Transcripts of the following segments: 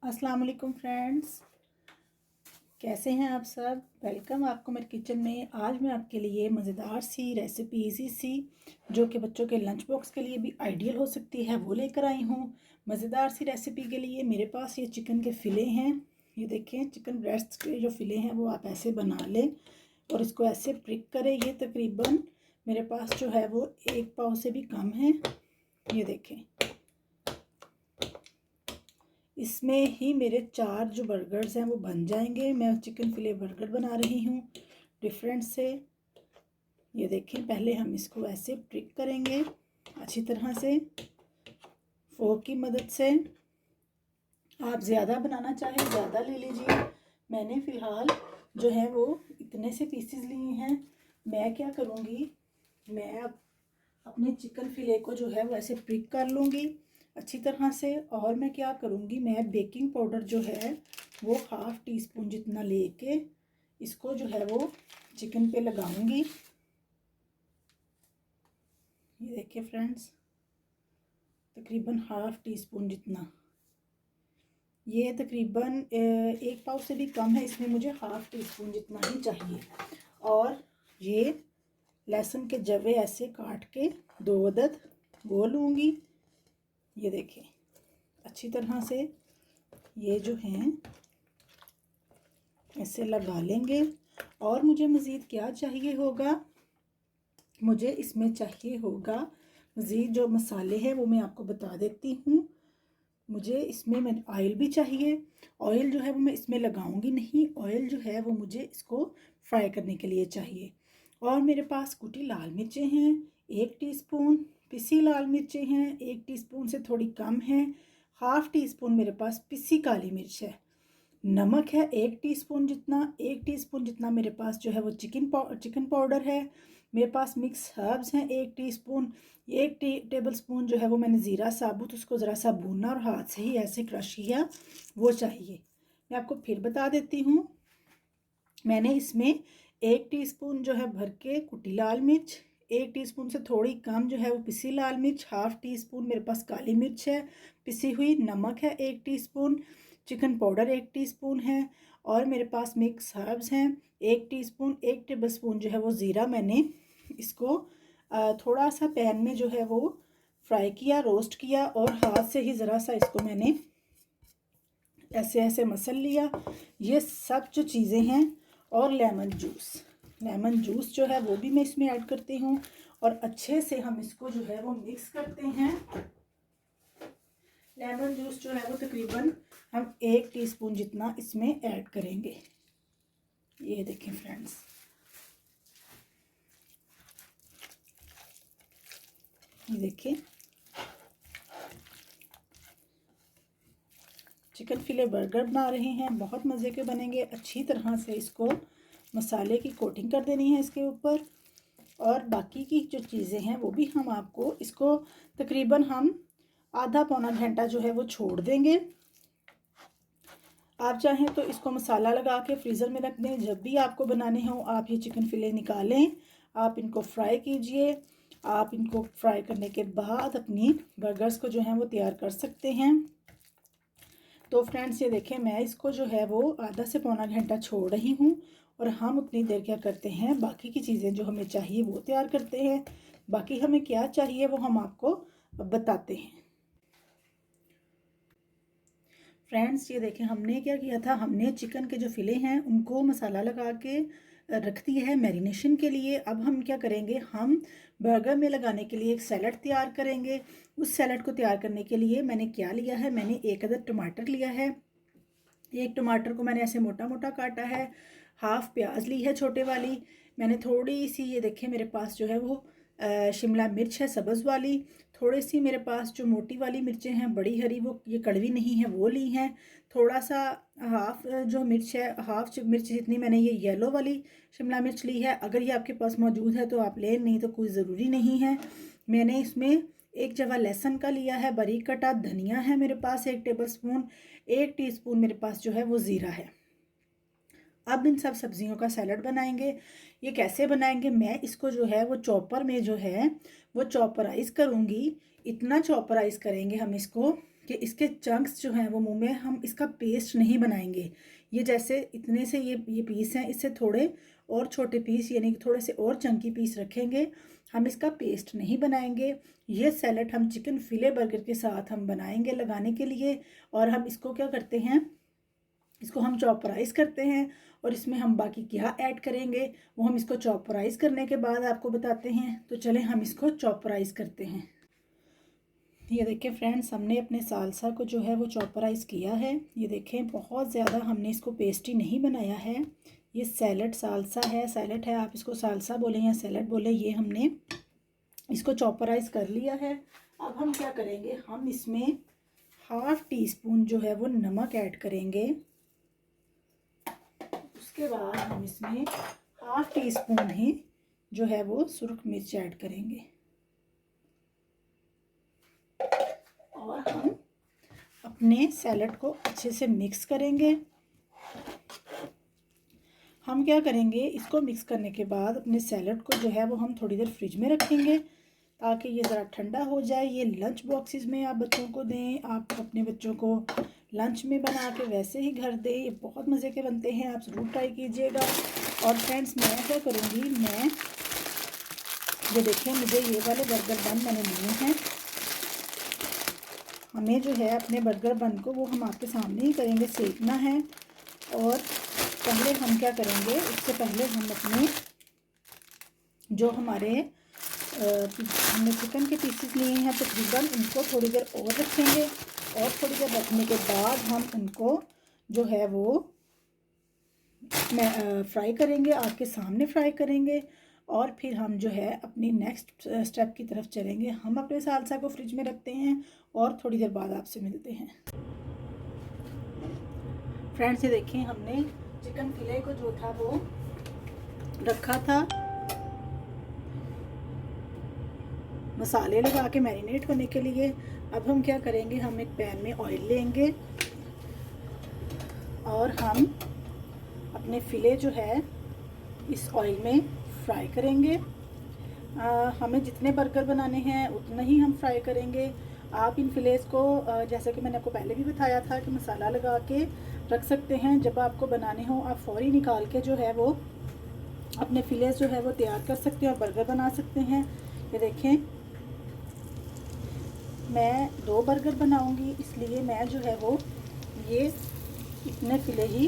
अस्सलाम वालेकुम फ्रेंड्स, कैसे हैं आप सब। वेलकम आपको मेरे किचन में। आज मैं आपके लिए मज़ेदार सी रेसिपी इजी सी जो कि बच्चों के लंच बॉक्स के लिए भी आइडियल हो सकती है वो लेकर आई हूँ। मज़ेदार सी रेसिपी के लिए मेरे पास ये चिकन के फ़िले हैं। ये देखें, चिकन ब्रेस्ट के जो फ़िले हैं वो आप ऐसे बना लें और इसको ऐसे प्रिक करें। ये तकरीबन मेरे पास जो है वो 1 पाव से भी कम है। ये देखें, इसमें ही मेरे 4 जो बर्गर्स हैं वो बन जाएंगे। मैं चिकन फिले बर्गर बना रही हूँ डिफरेंट से। ये देखें, पहले हम इसको ऐसे प्रिक करेंगे अच्छी तरह से फोर्क की मदद से। आप ज़्यादा बनाना चाहें ज़्यादा ले लीजिए। मैंने फ़िलहाल जो है वो इतने से पीसेस लिए हैं। मैं क्या करूँगी, मैं अब अपने चिकन फिले को जो है वो ऐसे प्रिक कर लूँगी अच्छी तरह से। और मैं क्या करूँगी, मैं बेकिंग पाउडर जो है वो 1/2 टीस्पून जितना लेके इसको जो है वो चिकन पे लगाऊंगी। ये देखिए फ्रेंड्स, तकरीबन 1/2 टीस्पून जितना। ये तकरीबन 1 पाव से भी कम है, इसमें मुझे 1/2 टीस्पून जितना ही चाहिए। और ये लहसुन के जवे ऐसे काट के 2 अदद वो लूँगी। ये देखें, अच्छी तरह से ये जो हैं ऐसे लगा लेंगे। और मुझे मज़ीद क्या चाहिए होगा, मुझे इसमें चाहिए होगा मज़ीद जो मसाले हैं वो मैं आपको बता देती हूँ। मुझे इसमें मैं ऑयल भी चाहिए। ऑयल जो है वो मैं इसमें लगाऊंगी नहीं, ऑयल जो है वो मुझे इसको फ्राई करने के लिए चाहिए। और मेरे पास कुटी लाल मिर्चें हैं 1 टीस्पून, पिसी लाल मिर्चें हैं 1 टीस्पून से थोड़ी कम है, 1/2 टीस्पून मेरे पास पिसी काली मिर्च है। नमक है 1 टीस्पून जितना। 1 टीस्पून जितना मेरे पास जो है वो चिकन पाउडर है। मेरे पास मिक्स हर्ब्स हैं 1 टीस्पून। 1 टेबल स्पून जो है वो मैंने ज़ीरा साबुत उसको ज़रा सा भूना और हाथ से ही ऐसे क्रश किया वो चाहिए। मैं आपको फिर बता देती हूँ, मैंने इसमें 1 टीस्पून जो है भर के कुटी लाल मिर्च, 1 टीस्पून से थोड़ी कम जो है वो पिसी लाल मिर्च, 1/2 टीस्पून मेरे पास काली मिर्च है पिसी हुई, नमक है 1 टीस्पून, चिकन पाउडर 1 टीस्पून है। और मेरे पास मिक्स हर्ब्स हैं 1 टीस्पून। 1 टेबल स्पून जो है वो ज़ीरा मैंने इसको थोड़ा सा पैन में जो है वो फ्राई किया, रोस्ट किया और हाथ से ही ज़रा सा इसको मैंने ऐसे ऐसे मसल लिया। ये सब जो चीज़ें हैं। और लेमन जूस जो है वो भी मैं इसमें ऐड करती हूँ और अच्छे से हम इसको जो है वो मिक्स करते हैं। लेमन जूस जो है वो तकरीबन हम 1 टीस्पून जितना इसमें ऐड करेंगे। ये देखें फ्रेंड्स, ये देखें, चिकन फिले बर्गर बना रहे हैं, बहुत मज़े के बनेंगे। अच्छी तरह से इसको मसाले की कोटिंग कर देनी है इसके ऊपर। और बाकी की जो चीज़ें हैं वो भी हम आपको इसको तकरीबन हम आधा पौना घंटा जो है वो छोड़ देंगे। आप चाहें तो इसको मसाला लगा के फ्रीज़र में रख दें। जब भी आपको बनाने हो आप ये चिकन फिले निकालें, आप इनको फ्राई कीजिए। आप इनको फ्राई करने के बाद अपनी बर्गर्स को जो है वो तैयार कर सकते हैं। तो फ्रेंड्स ये देखें, मैं इसको जो है वो आधा से पौना घंटा छोड़ रही हूँ और हम उतनी देर क्या करते हैं, बाकी की चीज़ें जो हमें चाहिए वो तैयार करते हैं। बाकी हमें क्या चाहिए वो हम आपको बताते हैं। फ्रेंड्स ये देखें, हमने क्या किया था, हमने चिकन के जो फिले हैं उनको मसाला लगा के रख दिया है मैरिनेशन के लिए। अब हम क्या करेंगे, हम बर्गर में लगाने के लिए एक सैलड तैयार करेंगे। उस सैलड को तैयार करने के लिए मैंने क्या लिया है, मैंने 1 अदद टमाटर लिया है। 1 टमाटर को मैंने ऐसे मोटा मोटा काटा है। 1/2 प्याज ली है छोटे वाली। मैंने थोड़ी सी, ये देखें मेरे पास जो है वो शिमला मिर्च है सब्ज़ वाली। थोड़ी सी मेरे पास जो मोटी वाली मिर्चें हैं बड़ी हरी, वो ये कड़वी नहीं है, वो ली हैं। थोड़ा सा हाफ जो मिर्च है, हाफ मिर्च जितनी मैंने ये येलो वाली शिमला मिर्च ली है। अगर ये आपके पास मौजूद है तो आप लें, नहीं तो कोई ज़रूरी नहीं है। मैंने इसमें 1 जवा लहसुन का लिया है बारीक कटा। धनिया है मेरे पास 1 टेबल स्पून। 1 टीस्पून मेरे पास जो है वो ज़ीरा है। अब इन सब सब्जियों का सैलड बनाएंगे। ये कैसे बनाएंगे, मैं इसको जो है वो चॉपर में जो है वो चॉपराइज़ करूँगी। इतना चॉपराइज़ करेंगे हम इसको कि इसके चंक्स जो हैं वो मुंह में, हम इसका पेस्ट नहीं बनाएंगे। ये जैसे इतने से ये पीस हैं, इससे थोड़े और छोटे पीस यानी कि थोड़े से और चंकी पीस रखेंगे। हम इसका पेस्ट नहीं बनाएंगे। ये सैलड हम चिकन फिले बर्गर के साथ हम बनाएंगे लगाने के लिए। और हम इसको क्या करते हैं, इसको हम चॉपराइज करते हैं और इसमें हम बाकी क्या ऐड करेंगे वो हम इसको चॉपराइज करने के बाद आपको बताते हैं। तो चलें हम इसको चॉपराइज करते हैं। ये देखें फ्रेंड्स, हमने अपने सालसा को जो है वो चॉपराइज किया है। ये देखें बहुत ज़्यादा हमने इसको पेस्टी नहीं बनाया है। ये सैलड सालसा है, सैलड है, आप इसको सालसा बोलें या सैलड बोलें। ये हमने इसको चॉपराइज कर लिया है। अब हम क्या करेंगे, हम इसमें 1/2 टीस्पून जो है वो नमक ऐड करेंगे। उसके बाद हम इसमें 1/2 टीस्पून ही जो है वो सुर्ख मिर्च ऐड करेंगे। और हम अपने सैलड को अच्छे से मिक्स करेंगे। हम क्या करेंगे, इसको मिक्स करने के बाद अपने सैलड को जो है वो हम थोड़ी देर फ्रिज में रखेंगे ताकि ये ज़रा ठंडा हो जाए। ये लंच बॉक्सेस में आप बच्चों को दें, आप अपने बच्चों को लंच में बना के वैसे ही घर दें। ये बहुत मज़े के बनते हैं, आप ज़रूर ट्राई कीजिएगा। और फ्रेंड्स मैं क्या करूँगी, मैं ये देखें मुझे ये वाले बर्गर बन मैंने लिए हैं। हमें जो है अपने बर्गर बन को वो हम आपके सामने ही करेंगे, सेकना है। और पहले हम क्या करेंगे, उससे पहले हम अपने जो हमारे हमने चिकन के पीसेस लिए हैं तकरीबन उनको थोड़ी देर और रखेंगे। और थोड़ी देर रखने के बाद हम उनको जो है वो फ्राई करेंगे, आपके सामने फ्राई करेंगे। और फिर हम जो है अपनी नेक्स्ट स्टेप की तरफ चलेंगे। हम अपने सालसा को फ्रिज में रखते हैं और थोड़ी देर बाद आपसे मिलते हैं। फ्रेंड्स ये देखें, हमने चिकन फिले को जो था वो रखा था मसाले लगा के मैरिनेट होने के लिए। अब हम क्या करेंगे, हम एक पैन में ऑयल लेंगे और हम अपने फिले जो है इस ऑयल में फ्राई करेंगे। हमें जितने बर्गर बनाने हैं उतना ही हम फ्राई करेंगे। आप इन फिलेस को जैसे कि मैंने आपको पहले भी बताया था कि मसाला लगा के रख सकते हैं। जब आपको बनाने हो आप फ़ौरी निकाल के जो है वो अपने फिलेस जो है वो तैयार कर सकते हैं और बर्गर बना सकते हैं। ये देखें, मैं 2 बर्गर बनाऊंगी, इसलिए मैं जो है वो ये इतने फिले ही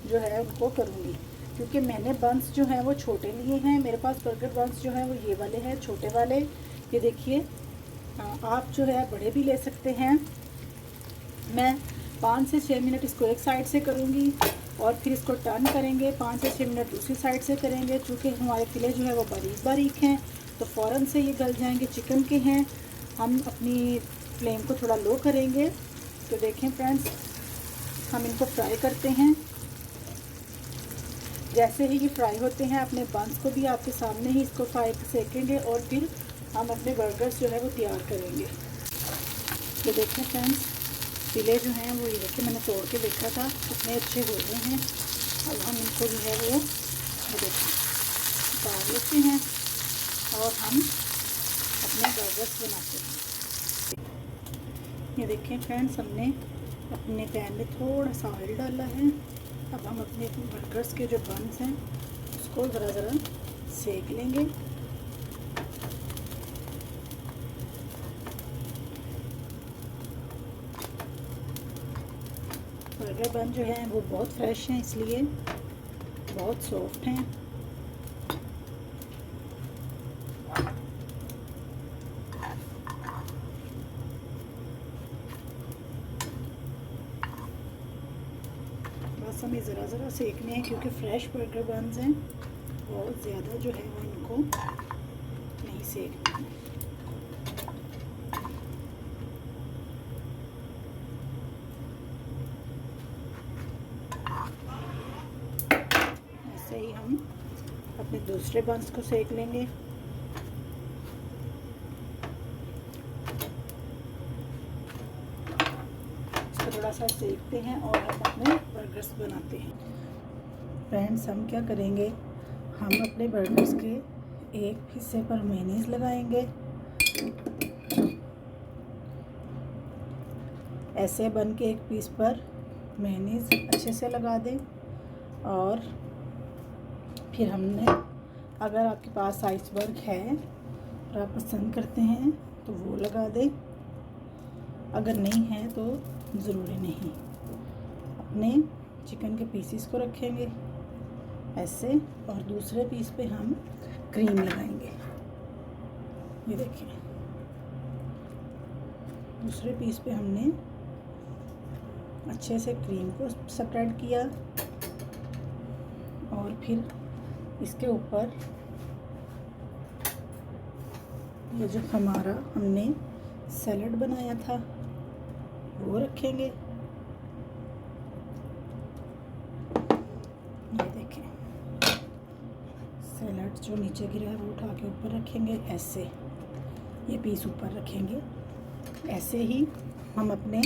जो है उनको करूँगी, क्योंकि मैंने बंस जो हैं वो छोटे लिए हैं। मेरे पास बर्गर बंस जो हैं वो ये वाले हैं, छोटे वाले। ये देखिए, आप जो है बड़े भी ले सकते हैं। मैं 5 से 6 मिनट इसको एक साइड से करूँगी और फिर इसको टर्न करेंगे, 5 से 6 मिनट दूसरी साइड से करेंगे। चूँकि हमारे फिले जो है वो बारीक बारीक हैं तो फ़ौरन से ये गल जाएंगे, चिकन के हैं। हम अपनी फ्लेम को थोड़ा लो करेंगे। तो देखें फ्रेंड्स, हम इनको फ्राई करते हैं। जैसे ही ये फ्राई होते हैं अपने बंस को भी आपके सामने ही इसको फ्राई सेकेंगे और फिर हम अपने बर्गर्स जो है वो तैयार करेंगे। ये देखें फ्रेंड्स, फिले जो हैं वो ये देखें, मैंने तोड़ के देखा था कितने अच्छे हो गए हैं। अब हम इनको जो है वो देखें उतार लेते हैं और हम अपने बर्गर्स बनाते हैं। ये देखें फ्रेंड्स, हमने अपने पैन में थोड़ा सा ऑयल डाला है। अब हम अपने बर्गर्स के जो बन्स हैं उसको ज़रा सेक लेंगे। बर्गर बन जो है वो बहुत फ्रेश हैं, इसलिए बहुत सॉफ्ट हैं। बस हमें ज़रा सेकने हैं क्योंकि फ्रेश बर्गर बन्स हैं, बहुत ज़्यादा जो है वो इनको नहीं सेकना है। ऐसे ही हम अपने दूसरे बन्स को सेक लेंगे। थोड़ा सा सेकते हैं और हम अपने बर्गर्स बनाते हैं। फ्रेंड्स हम क्या करेंगे, हम अपने बर्गर्स के एक हिस्से पर मेयोनीज़ लगाएंगे। ऐसे बन के एक पीस पर मेयोनीज़ अच्छे से लगा दें। और फिर हमने, अगर आपके पास आइसबर्ग है और आप पसंद करते हैं तो वो लगा दें, अगर नहीं है तो ज़रूरी नहीं। अपने चिकन के पीसीस को रखेंगे ऐसे और दूसरे पीस पे हम क्रीम लगाएंगे। ये देखिए, दूसरे पीस पे हमने अच्छे से क्रीम को स्प्रेड किया और फिर इसके ऊपर ये जो हमारा हमने सैलड बनाया था वो रखेंगे। ये देखें, सैलड जो नीचे गिरा है वो उठा के ऊपर रखेंगे ऐसे, ये पीस ऊपर रखेंगे। ऐसे ही हम अपने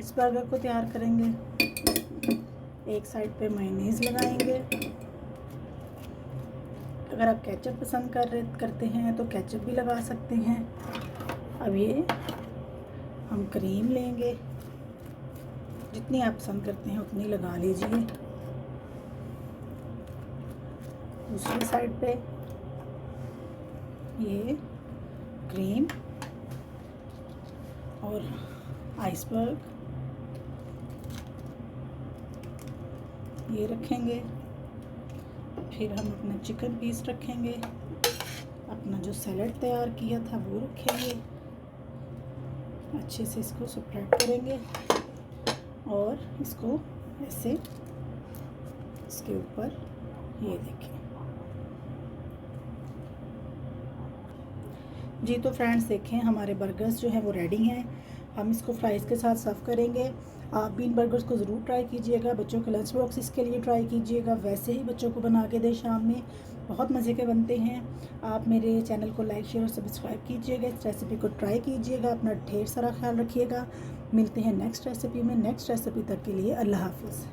इस बर्गर को तैयार करेंगे। एक साइड पे मेयोनीज़ लगाएंगे। अगर आप केचप पसंद करते हैं तो केचप भी लगा सकते हैं। अब ये हम क्रीम लेंगे, जितनी आप पसंद करते हैं उतनी लगा लीजिए। दूसरी साइड पे ये क्रीम और आइसबर्ग ये रखेंगे। फिर हम अपना चिकन पीस रखेंगे, अपना जो सैलड तैयार किया था वो रखेंगे। अच्छे से इसको स्प्रेड करेंगे और इसको ऐसे इसके ऊपर, ये देखिए जी। तो फ्रेंड्स देखें, हमारे बर्गर्स जो हैं वो रेडी हैं। हम इसको फ्राइज़ के साथ सर्व करेंगे। आप भी इन बर्गर्स को ज़रूर ट्राई कीजिएगा। बच्चों के लंच बॉक्स इसके लिए ट्राई कीजिएगा। वैसे ही बच्चों को बना के दें शाम में, बहुत मज़े के बनते हैं। आप मेरे चैनल को लाइक, शेयर और सब्सक्राइब कीजिएगा। इस रेसिपी को ट्राई कीजिएगा। अपना ढेर सारा ख्याल रखिएगा। मिलते हैं नेक्स्ट रेसिपी में। नेक्स्ट रेसिपी तक के लिए अल्लाह हाफ़िज़।